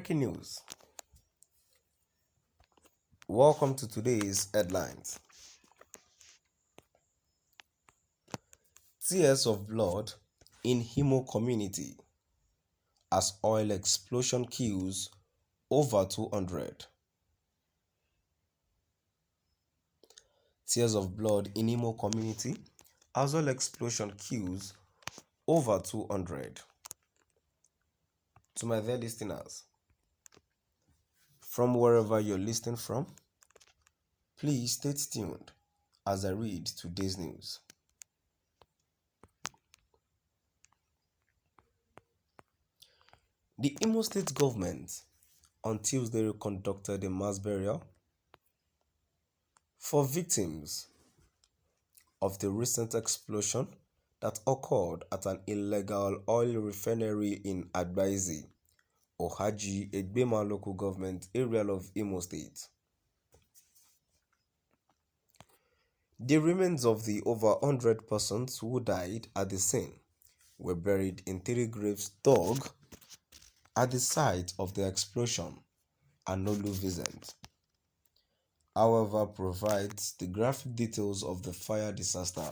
Breaking news. Welcome to today's headlines. Tears of blood in Imo community as oil explosion kills over 200. Tears of blood in Imo community as oil explosion kills over 200. To my dear listeners, from wherever you're listening from, please stay tuned as I read today's news. The Imo State government on Tuesday conducted a mass burial for victims of the recent explosion that occurred at an illegal oil refinery in Agbaisi, Ohaji, Egbema local government area of Imo State. The remains of the over 100 persons who died at the scene were buried in 3 graves dug at the site of the explosion and no Vincent. However, provides the graphic details of the fire disaster.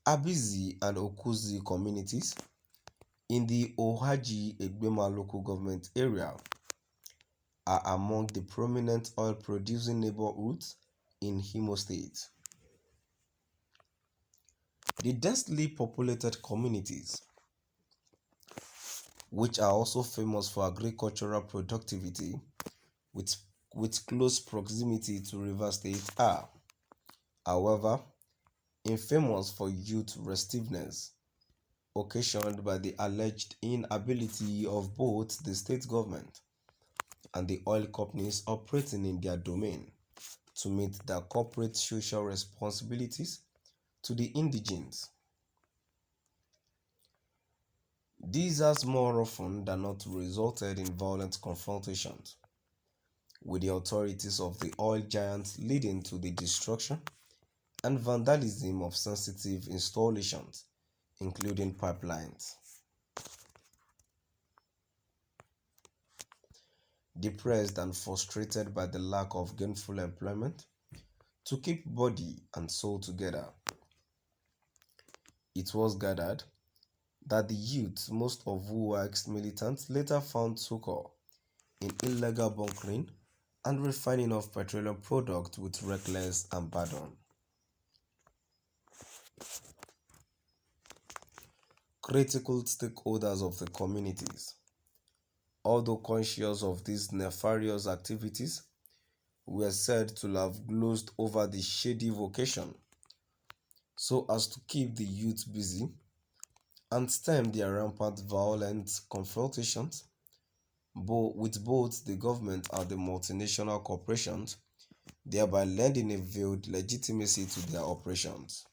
Abizi and Okuzi communities in the Ohaji Egbema local government area are among the prominent oil-producing neighborhoods in Imo State. The densely populated communities, which are also famous for agricultural productivity with close proximity to River State, are, however, infamous for youth restiveness, occasioned by the alleged inability of both the state government and the oil companies operating in their domain to meet their corporate social responsibilities to the indigents. These has more often than not resulted in violent confrontations with the authorities of the oil giants, leading to the destruction and vandalism of sensitive installations, including pipelines. Depressed and frustrated by the lack of gainful employment to keep body and soul together, it was gathered that the youth, most of who were ex-militants, later found succor in illegal bunkering and refining of petroleum products with reckless abandon. Critical stakeholders of the communities, although conscious of these nefarious activities, were said to have glozed over the shady vocation so as to keep the youth busy and stem their rampant violent confrontations with both the government and the multinational corporations, thereby lending a veiled legitimacy to their operations.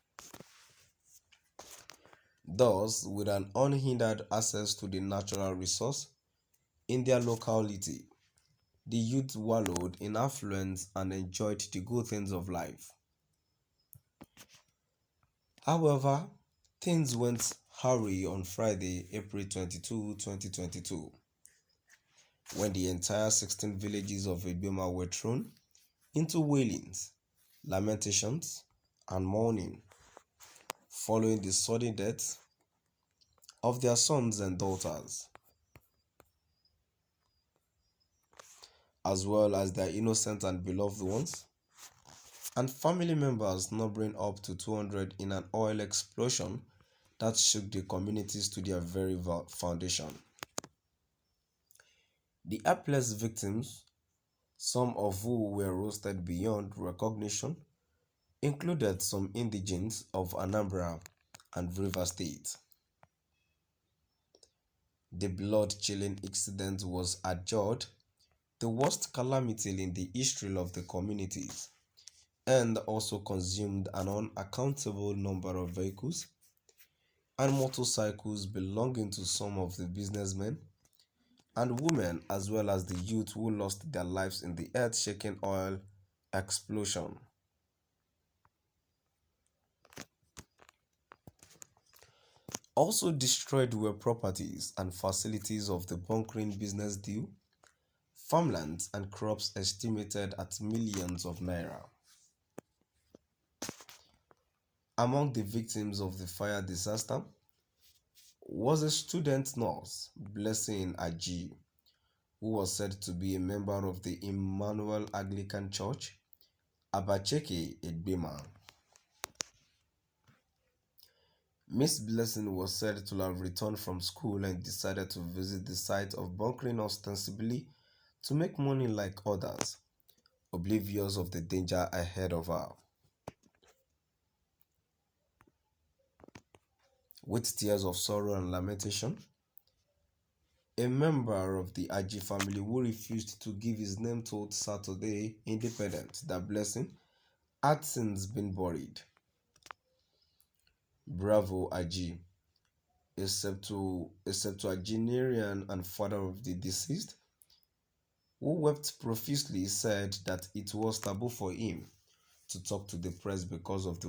Thus, with an unhindered access to the natural resource in their locality, the youth wallowed in affluence and enjoyed the good things of life. However, things went awry on Friday, April 22, 2022, when the entire 16 villages of Egbema were thrown into wailings, lamentations, and mourning following the sudden death of their sons and daughters, as well as their innocent and beloved ones, and family members numbering up to 200 in an oil explosion that shook the communities to their very foundation. The helpless victims, some of who were roasted beyond recognition, included some indigents of Anambra and River State. The blood-chilling incident was adjudged the worst calamity in the history of the communities, and also consumed an unaccountable number of vehicles and motorcycles belonging to some of the businessmen and women, as well as the youth who lost their lives in the earth-shaking oil explosion. Also destroyed were properties and facilities of the bunkering business deal, farmlands and crops estimated at millions of naira. Among the victims of the fire disaster was a student nurse, Blessing Aji, who was said to be a member of the Emmanuel Anglican Church, Abacheke Egbema. Miss Blessing was said to have returned from school and decided to visit the site of bunkering ostensibly to make money like others, oblivious of the danger ahead of her. With tears of sorrow and lamentation, a member of the Aji family who refused to give his name told Saturday Independent that Blessing had since been buried. Bravo Aji, a septuagenarian and father of the deceased, who wept profusely, said that it was taboo for him to talk to the press because of the